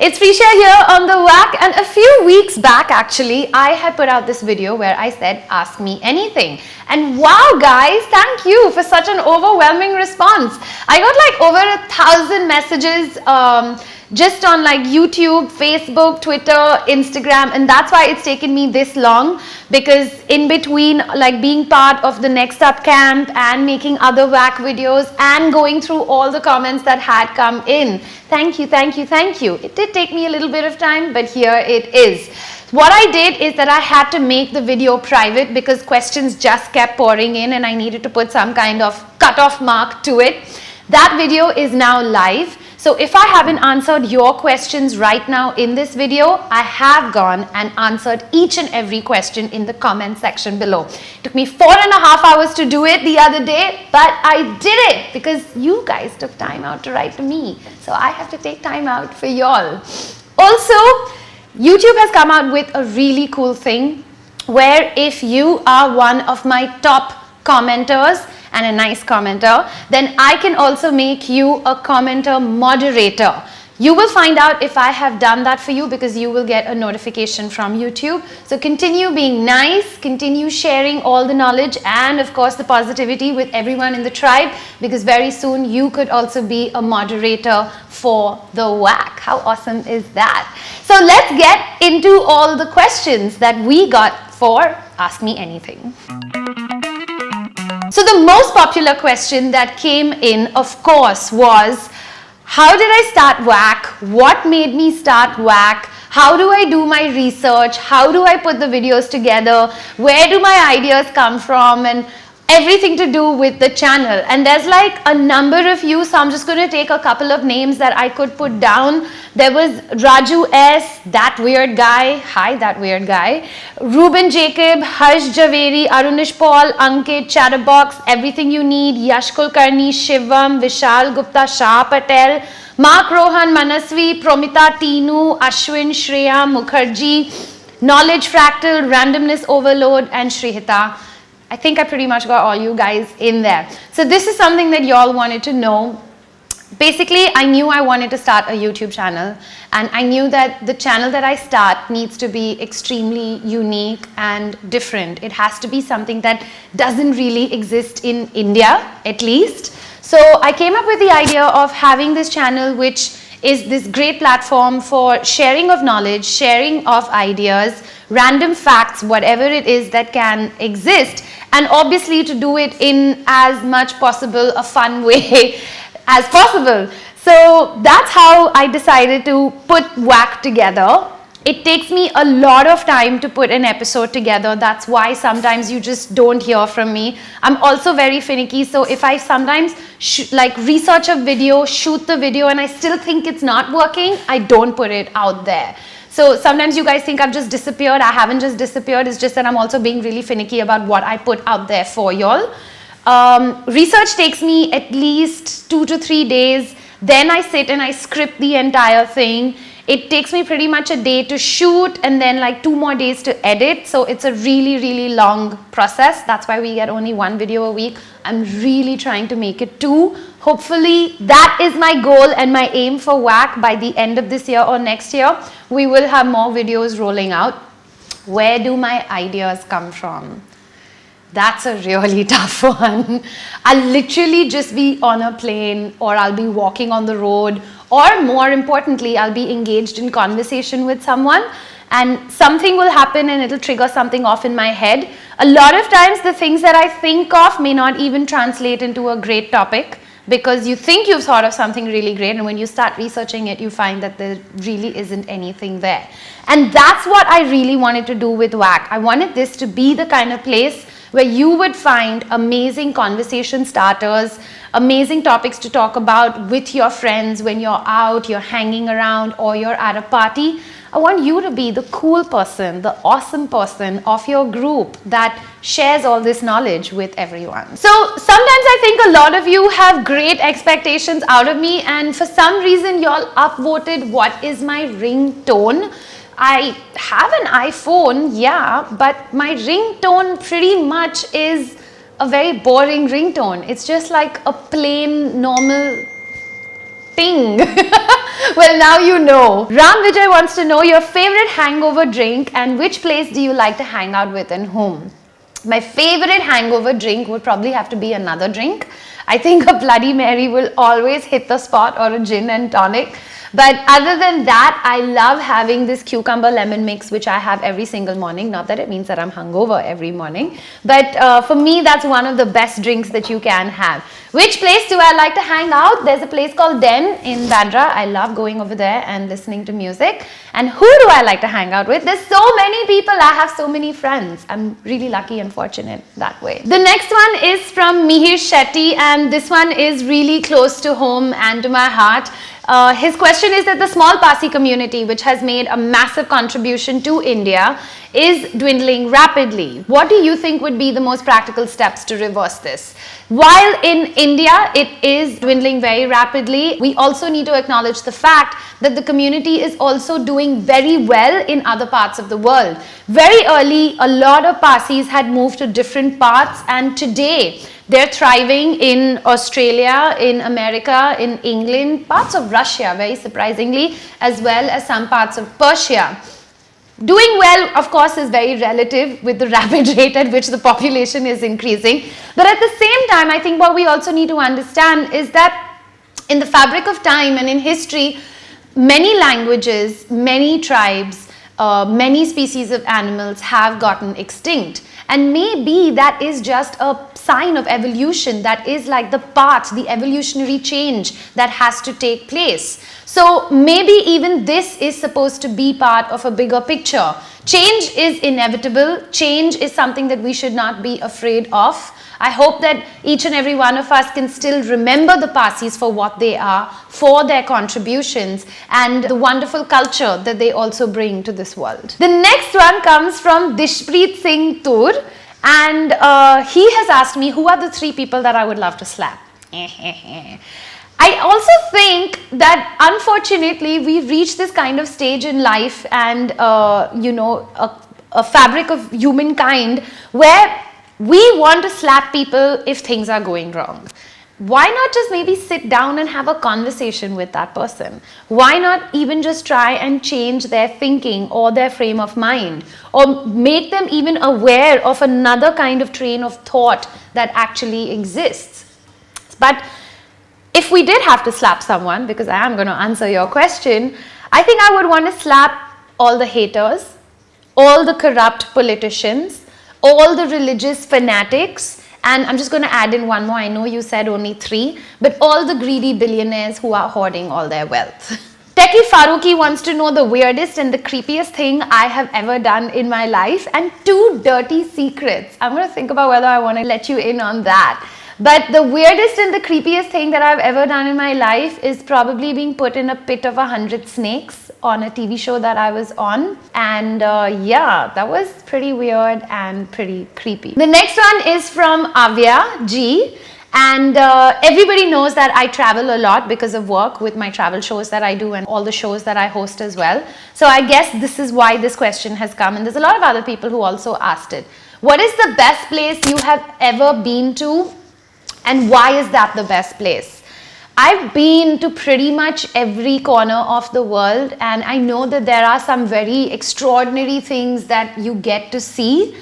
It's Prisha here on The Whack, and a few weeks back actually I had put out this video where I said ask me anything, and wow guys, thank you for such an overwhelming response. I got like over 1,000 messages just on like YouTube, Facebook, Twitter, Instagram, and that's why it's taken me this long, because in between like being part of the Next Up camp and making other whack videos and going through all the comments that had come in. Thank you, thank you, thank you. It did take me a little bit of time, but here it is. What I did is that I had to make the video private because questions just kept pouring in and I needed to put some kind of cutoff mark to it. That video is now live. So if I haven't answered your questions right now in this video, I have gone and answered each and every question in the comment section below. It took me 4.5 hours to do it the other day, but I did it because you guys took time out to write to me. So I have to take time out for y'all. Also, YouTube has come out with a really cool thing where if you are one of my top commenters and a nice commenter, then I can also make you a commenter moderator. You will find out if I have done that for you because you will get a notification from YouTube. So continue being nice, continue sharing all the knowledge and of course the positivity with everyone in the tribe, because very soon you could also be a moderator for The Whack. How awesome is that? So let's get into all the questions that we got for Ask Me Anything. So the most popular question that came in, of course, was how did I start whack? What made me start whack? How do I do my research? How do I put the videos together? Where do my ideas come from? And everything to do with the channel. And there's like a number of you, so I'm just going to take a couple of names that I could put down. There was Raju S, That Weird Guy, hi That Weird Guy, Ruben Jacob, Harsh Javeri, Arunish Paul, Ankit, Chatterbox, Everything You Need, Yash Kulkarni, Shivam, Vishal Gupta, Shah Patel, Mark Rohan, Manasvi, Promita, Tinu, Ashwin, Shreya, Mukherjee, Knowledge Fractal, Randomness Overload, and Shrihita. I think I pretty much got all you guys in there. So this is something that y'all wanted to know. Basically, I knew I wanted to start a YouTube channel, and I knew that the channel that I start needs to be extremely unique and different. It has to be something that doesn't really exist in India, at least. So I came up with the idea of having this channel, which is this great platform for sharing of knowledge, sharing of ideas, random facts, whatever it is that can exist, and obviously to do it in as much possible a fun way as possible. So that's how I decided to put whack together. It takes me a lot of time to put an episode together. That's why sometimes you just don't hear from me. I'm also very finicky, so if I sometimes like research a video, shoot the video, and I still think it's not working, I don't put it out there. So sometimes you guys think I've just disappeared. I haven't just disappeared. It's just that I'm also being really finicky about what I put out there for y'all. Research takes me at least 2 to 3 days. Then I sit and I script the entire thing. It takes me pretty much a day to shoot and then like 2 more days to edit. So it's a really, really long process. That's why we get only 1 video a week. I'm really trying to make it 2. Hopefully that is my goal and my aim for whack. By the end of this year or next year, we will have more videos rolling out. Where do my ideas come from? That's a really tough one. I'll literally just be on a plane, or I'll be walking on the road, or more importantly, I'll be engaged in conversation with someone and something will happen and it'll trigger something off in my head. A lot of times the things that I think of may not even translate into a great topic, because you think you've thought of something really great, and when you start researching it, you find that there really isn't anything there. And that's what I really wanted to do with whack. I wanted this to be the kind of place where you would find amazing conversation starters, amazing topics to talk about with your friends when you're out, you're hanging around, or you're at a party. I want you to be the cool person, the awesome person of your group that shares all this knowledge with everyone. So sometimes I think a lot of you have great expectations out of me, and for some reason y'all upvoted what is my ringtone. I have an iPhone, yeah, but my ringtone pretty much is a very boring ringtone. It's just like a plain normal Ting. Well, now you know. Ram Vijay wants to know your favorite hangover drink and which place do you like to hang out with and whom? My favorite hangover drink would probably have to be another drink. I think a Bloody Mary will always hit the spot, or a gin and tonic. But other than that, I love having this cucumber lemon mix, which I have every single morning. Not that it means that I'm hungover every morning, but for me, that's one of the best drinks that you can have. Which place do I like to hang out? There's a place called Den in Bandra. I love going over there and listening to music. And who do I like to hang out with? There's so many people. I have so many friends. I'm really lucky and fortunate that way. The next one is from Mihir Shetty, and this one is really close to home and to my heart. His question is that the small Parsi community, which has made a massive contribution to India, is dwindling rapidly. What do you think would be the most practical steps to reverse this? While in India it is dwindling very rapidly, we also need to acknowledge the fact that the community is also doing very well in other parts of the world. Very early, a lot of Parsis had moved to different parts, and today they're thriving in Australia, in America, in England, parts of Russia, very surprisingly, as well as some parts of Persia. Doing well, of course, is very relative with the rapid rate at which the population is increasing. But at the same time, I think what we also need to understand is that in the fabric of time and in history, many languages, many tribes, many species of animals have gotten extinct. And maybe that is just a sign of evolution. That is like the path, the evolutionary change that has to take place. So maybe even this is supposed to be part of a bigger picture. Change is inevitable. Change is something that we should not be afraid of. I hope that each and every one of us can still remember the Parsis for what they are, for their contributions and the wonderful culture that they also bring to this world. The next one comes from Dishpreet Singh Tur, and he has asked me who are the 3 people that I would love to slap. I also think that unfortunately we've reached this kind of stage in life and a fabric of humankind where we want to slap people if things are going wrong. Why not just maybe sit down and have a conversation with that person? Why not even just try and change their thinking or their frame of mind, or make them even aware of another kind of train of thought that actually exists? But if we did have to slap someone, because I am going to answer your question, I think I would want to slap all the haters, all the corrupt politicians, all the religious fanatics, and I'm just going to add in one more. I know you said only 3, but all the greedy billionaires who are hoarding all their wealth. Techie Faruqi wants to know the weirdest and the creepiest thing I have ever done in my life, and 2 dirty secrets. I'm going to think about whether I want to let you in on that. But the weirdest and the creepiest thing that I've ever done in my life is probably being put in a pit of 100 snakes on a TV show that I was on. And yeah, that was pretty weird and pretty creepy. The next one is from Avya G. And everybody knows that I travel a lot because of work with my travel shows that I do and all the shows that I host as well. So I guess this is why this question has come. And there's a lot of other people who also asked it. What is the best place you have ever been to? And why is that the best place? I've been to pretty much every corner of the world, and I know that there are some very extraordinary things that you get to see,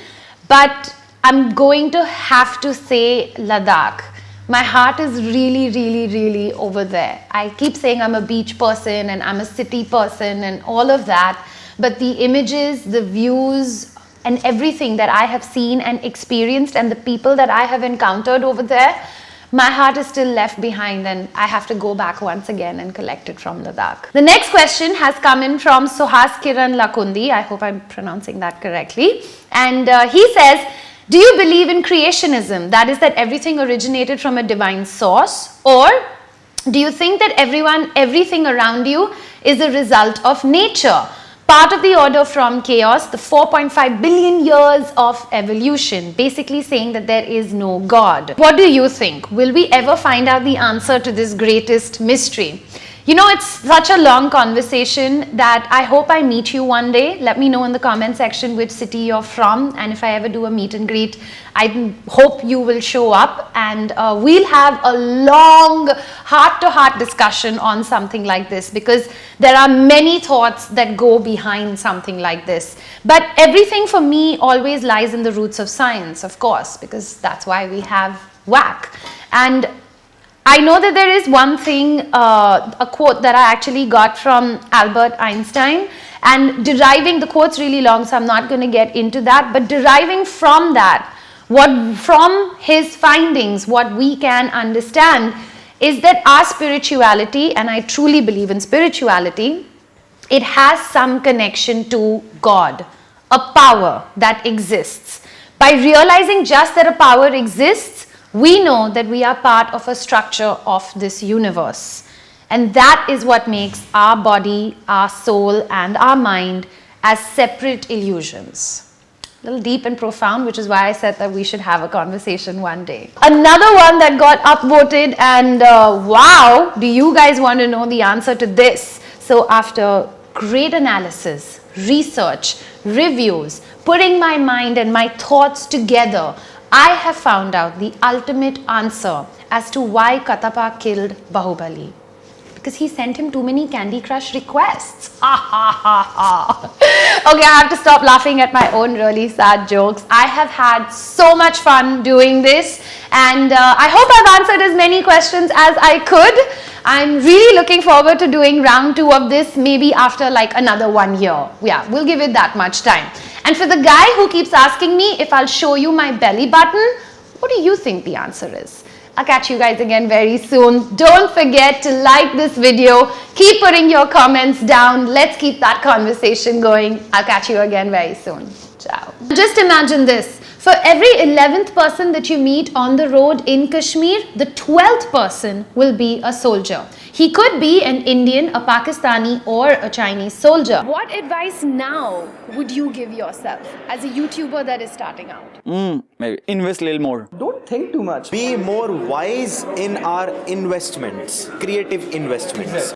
but I'm going to have to say Ladakh. My heart is really, really, really over there. I keep saying I'm a beach person and I'm a city person and all of that, but the images, the views, and everything that I have seen and experienced and the people that I have encountered over there, my heart is still left behind and I have to go back once again and collect it from Ladakh. The next question has come in from Suhas Kiran Lakundi. I hope I'm pronouncing that correctly. And he says, do you believe in creationism? That is, that everything originated from a divine source? Or do you think that everything around you is a result of nature? Part of the order from chaos, the 4.5 billion years of evolution, basically saying that there is no God. What do you think? Will we ever find out the answer to this greatest mystery? You know, it's such a long conversation that I hope I meet you one day. Let me know in the comment section which city you're from, and if I ever do a meet and greet, I hope you will show up, and we'll have a long heart-to-heart discussion on something like this, because there are many thoughts that go behind something like this. But everything for me always lies in the roots of science, of course, because that's why we have WAC. And I know that there is one thing, a quote that I actually got from Albert Einstein, and deriving, the quote's really long, so I'm not going to get into that, but deriving from that, from his findings, what we can understand is that our spirituality, and I truly believe in spirituality, it has some connection to God, a power that exists. By realizing just that a power exists, we know that we are part of a structure of this universe. And that is what makes our body, our soul, and our mind as separate illusions. A little deep and profound, which is why I said that we should have a conversation one day. Another one that got upvoted, and wow, do you guys want to know the answer to this? So after great analysis, research, reviews, putting my mind and my thoughts together, I have found out the ultimate answer as to why Katappa killed Bahubali. Because he sent him too many Candy Crush requests. Ha ha ha ha. Okay, I have to stop laughing at my own really sad jokes. I have had so much fun doing this, and I hope I've answered as many questions as I could. I'm really looking forward to doing round 2 of this, maybe after like another 1 year. Yeah, we'll give it that much time. And for the guy who keeps asking me if I'll show you my belly button, what do you think the answer is? I'll catch you guys again very soon. Don't forget to like this video. Keep putting your comments down. Let's keep that conversation going. I'll catch you again very soon. Ciao. Just imagine this. For every 11th person that you meet on the road in Kashmir, the 12th person will be a soldier. He could be an Indian, a Pakistani, or a Chinese soldier. What advice now would you give yourself as a YouTuber that is starting out? Maybe invest a little more. Don't think too much. Be more wise in our investments, creative investments.